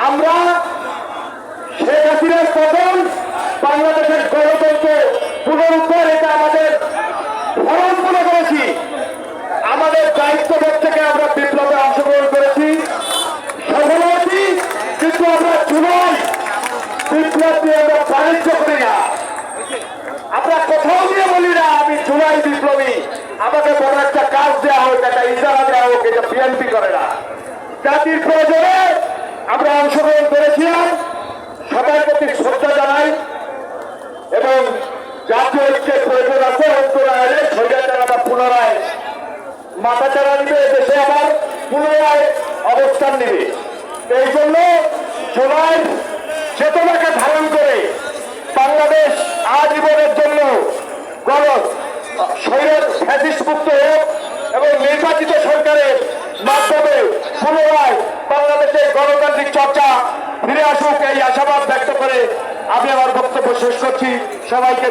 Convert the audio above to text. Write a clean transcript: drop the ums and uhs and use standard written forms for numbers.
আমরা শেখ হাসিনার পতন, বাংলাদেশের গণতন্ত্র পুনরুদ্ধার, এটা আমাদের ফরজ মনে করেছি। আমাদের দায়িত্ববোধ থেকে আমরা বিপ্লবে অংশগ্রহণ করেছি, সফল হয়েছি। কিন্তু আমরা জুলাই বিপ্লব দিয়ে আমরা বাণিজ্য করি না। আমরা কোথাও দিয়ে বলি না আমি জুলাই বিপ্লবী, আমাকে বড় একটা কাজ দেওয়া হোক, একটা ইজারা দেওয়া হোক। এটা বিএনপি করে না। জাতির প্রয়োজনে আমরা অংশগ্রহণ করেছিলাম, সবার প্রতি শ্রদ্ধা জানাই এবং জাতীয় ঐক্যের প্রয়োজন আছে। অন্তরায় স্বৈরাচার আবার পুনরায় মাথা চাড়া নিবে, দেশে আবার পুনরায় অবস্থান নিবে। এই জন্য জুলাই চেতনাকে ধারণ করে বাংলাদেশ আজীবনের জন্য ফ্যাসিস্টমুক্ত হোক এবং নির্বাচিত সরকারের মাধ্যমে পুনরায় বাংলাদেশের গণতান্ত্রিক চর্চা ফিরে আসুক, এই আশাবাদ ব্যক্ত করে আমি আমার বক্তব্য শেষ করছি। সবাইকে